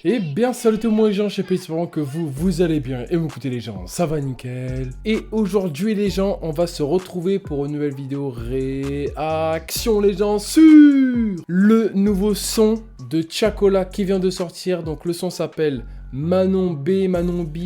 Et bien salut tout le monde les gens, j'espère que vous allez bien et vous écoutez les gens, ça va nickel. Et aujourd'hui les gens, on va se retrouver pour une nouvelle vidéo réaction les gens sur le nouveau son de Chacola qui vient de sortir. Donc le son s'appelle Manon B,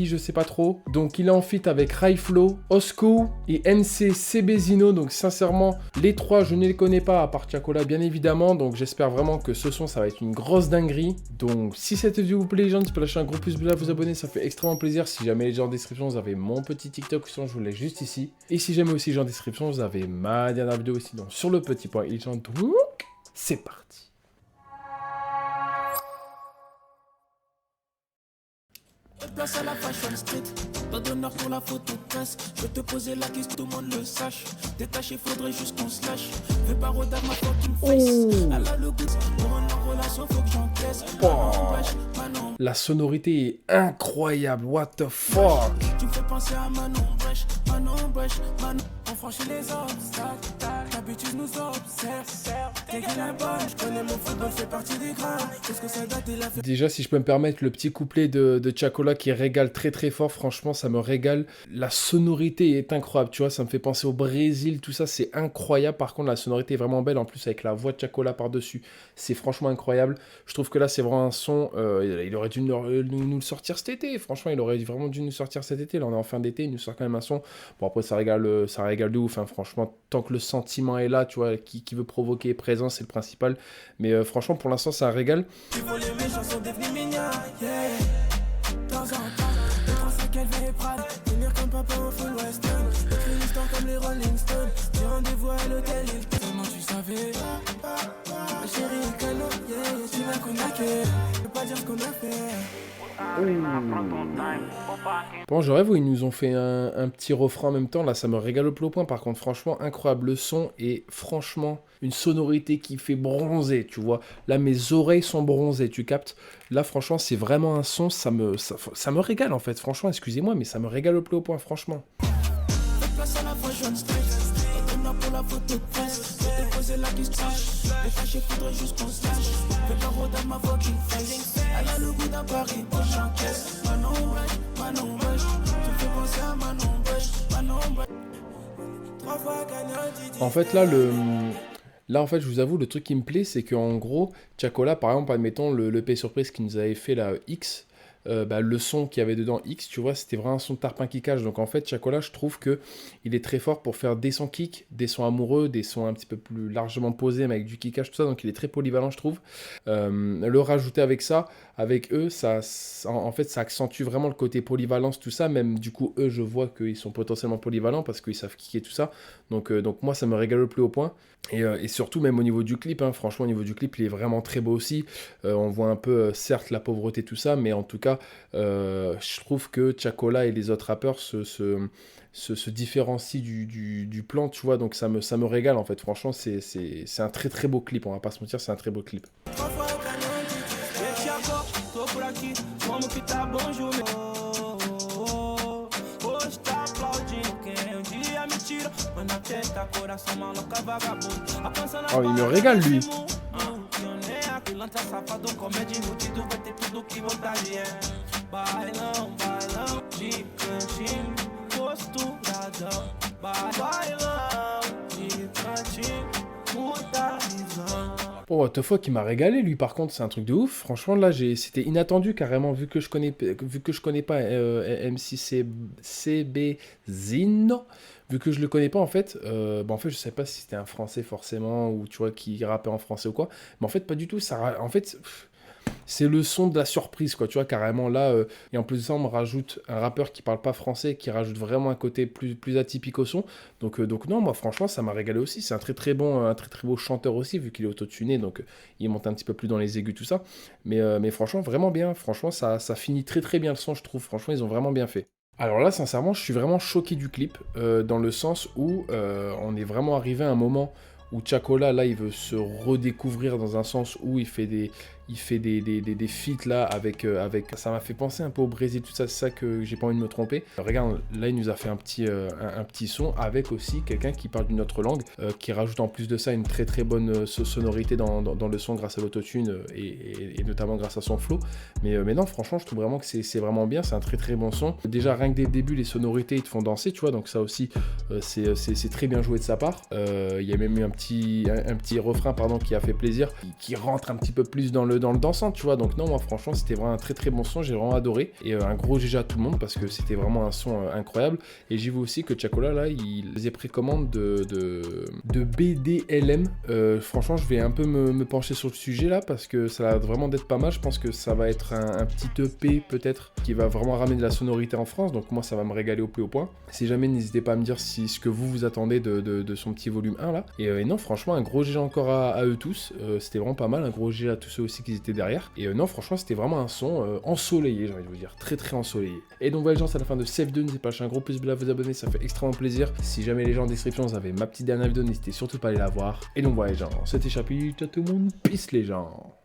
je sais pas trop. Donc il est en feat avec Raiflo, Osco et NC Sebezino. Donc sincèrement, les trois je ne les connais pas à part Chacola bien évidemment. Donc j'espère vraiment que ce son ça va être une grosse dinguerie. Donc si cette vidéo vous plaît les gens, tu peux lâcher un gros pouce bleu, vous abonner, ça fait extrêmement plaisir. Si jamais les gens en description, vous avez mon petit TikTok, je vous laisse juste ici. Et si jamais aussi les gens en description, vous avez ma dernière vidéo aussi. Donc sur le petit point, les gens, donc c'est parti. Place à la fashion street, pas d'honneur pour la photo de presse. Je vais te poser la question, tout le monde le sache. Détaché, faudrait juste qu'on se lâche. Fais pas rodard ma fucking face. Elle a le goût, pour une relation, faut que j'encaisse. La sonorité est incroyable, what the fuck. Tu me fais penser à Manon Brèche, Manon. On franchit les obstacles, l'habitude nous observe. T'es qu'une bonne, je connais mon football, fait partie des grands. Qu'est-ce que ça date, il a fait. Déjà, si je peux me permettre, le petit couplet de Chacola qui régale très très fort, franchement, ça me régale. La sonorité est incroyable, tu vois, ça me fait penser au Brésil, tout ça, c'est incroyable. Par contre, la sonorité est vraiment belle, en plus avec la voix de Chacola par-dessus, c'est franchement incroyable. Je trouve que là, c'est vraiment un son, il aurait dû nous le sortir cet été, franchement, il aurait vraiment dû nous sortir cet été. Là, on est en fin d'été, il nous sort quand même un son. Bon, après, ça régale de ouf, hein, franchement, tant que le sentiment est là, tu vois, qui veut provoquer est présent, c'est le principal. Mais franchement, pour l'instant, ça régale. Tu vois les méchants sont devenus mignons, yeah. De temps en temps, les 35 LV et Prada. Venir comme papa au full western. Écris une histoire comme les Rolling Stones. J'ai rendez-vous à l'hôtel Hilton. Comment tu savais? Ma chérie, Cano, yeah, tu m'as connecté. Je peux pas dire ce qu'on a fait. Bon, je rêve où ils nous ont fait un petit refrain en même temps. Là, ça me régale au plus haut point. Par contre, franchement, incroyable le son et franchement, une sonorité qui fait bronzer, tu vois. Là, mes oreilles sont bronzées, tu captes. Là, franchement, c'est vraiment un son, ça me régale en fait. Franchement, excusez-moi, mais ça me régale au plus haut point, franchement. Faites place à la fashion street. Pas d'honneur pour la photo de presse. Je vais te poser la question. Détaché, faudrait juste qu'on se lâche. Fais pas rodard ma fucking face. Elle a le goût d'un Paris, pour j'encaisse. Manon Brèche. Tu me fais penser à Manon Brèche. 3 fois gagnant, En fait, là, en fait, je vous avoue, le truc qui me plaît, c'est qu'en gros, Chacola, par exemple, admettons, le P surprise qui nous avait fait la X, le son qu'il y avait dedans X, tu vois, c'était vraiment un son de tarpin qui cache. Donc en fait, Chacola, je trouve que il est très fort pour faire des sons kick, des sons amoureux, des sons un petit peu plus largement posés, mais avec du kickage, tout ça. Donc il est très polyvalent, je trouve. Le rajouter avec ça, avec eux, en fait, ça accentue vraiment le côté polyvalence, tout ça. Même du coup, eux, je vois qu'ils sont potentiellement polyvalents parce qu'ils savent kicker tout ça. Donc moi, ça me régale le plus haut point. Et surtout, même au niveau du clip, hein, franchement, au niveau du clip, il est vraiment très beau aussi. On voit un peu, certes, la pauvreté, tout ça, mais en tout cas, je trouve que Chacola et les autres rappeurs se différencient du plan, tu vois, donc ça me régale, en fait. Franchement, c'est un très très beau clip, on va pas se mentir, c'est un très beau clip. 3 fois gagnant, et Thiago, tô por aqui, como que tá bom, Júlio? Hoje tá aplaudindo quem dia me tira. Mas na testa, coração maluca, vagabundo. A pança na Oh, il me régale, lui. Pilantra safado, comédia embutido, vai ter tudo que vontade é. Bailão, de cantinho, posturadão. Bailão, de cantinho, muita visão. Oh, what the fuck, il m'a régalé, lui, par contre, c'est un truc de ouf. Franchement, là, c'était inattendu, carrément, vu que je connais pas MC Sebezino, vu que je le connais pas, en fait, en fait, je sais pas si c'était un Français, forcément, ou, tu vois, qui rappait en français ou quoi, mais en fait, pas du tout, en fait... C'est le son de la surprise, quoi, tu vois, carrément là. Et en plus de ça, on me rajoute un rappeur qui parle pas français, qui rajoute vraiment un côté plus atypique au son. Donc non, moi, franchement, ça m'a régalé aussi. C'est un très très beau chanteur aussi, vu qu'il est autotuné, donc il monte un petit peu plus dans les aigus, tout ça. Mais franchement, vraiment bien. Franchement, ça finit très très bien le son, je trouve. Franchement, ils ont vraiment bien fait. Alors là, sincèrement, je suis vraiment choqué du clip, dans le sens où on est vraiment arrivé à un moment où Chacola, là, il veut se redécouvrir dans un sens où il fait il fait des feats là avec, ça m'a fait penser un peu au Brésil, tout ça, c'est ça que j'ai pas envie de me tromper. Regarde, là il nous a fait un petit son avec aussi quelqu'un qui parle d'une autre langue, qui rajoute en plus de ça une très très bonne sonorité dans le son grâce à l'autotune et notamment grâce à son flow. Mais non, franchement, je trouve vraiment que c'est vraiment bien, c'est un très très bon son. Déjà, rien que dès le début, les sonorités ils te font danser, tu vois, donc ça aussi, c'est très bien joué de sa part. Il y a même eu un petit refrain, pardon, qui a fait plaisir, qui rentre un petit peu plus dans le dansant, tu vois. Donc non, moi franchement, c'était vraiment un très très bon son, j'ai vraiment adoré. Et un gros GG à tout le monde parce que c'était vraiment un son incroyable. Et j'ai vu aussi que Tiakola, là, il faisait précommande de BDLM. Franchement, je vais un peu me pencher sur le sujet là parce que ça va vraiment d'être pas mal. Je pense que ça va être un petit EP peut-être qui va vraiment ramener de la sonorité en France. Donc moi, ça va me régaler au plus haut point. Si jamais, n'hésitez pas à me dire ce que vous attendez de son petit volume 1 là. Et non, franchement, un gros GG encore à eux tous. C'était vraiment pas mal. Un gros GG à tous ceux aussi qui étaient derrière. Et non, franchement, c'était vraiment un son ensoleillé, j'ai envie de vous dire. Très très ensoleillé. Et donc voilà les gens, c'est la fin de cette vidéo. N'hésitez pas à lâcher un gros pouce bleu, à vous abonner, ça fait extrêmement plaisir. Si jamais les gens en description, vous avez ma petite dernière vidéo, n'hésitez surtout pas à aller la voir. Et donc voilà les gens, c'était Chapi, ciao tout le monde, peace les gens.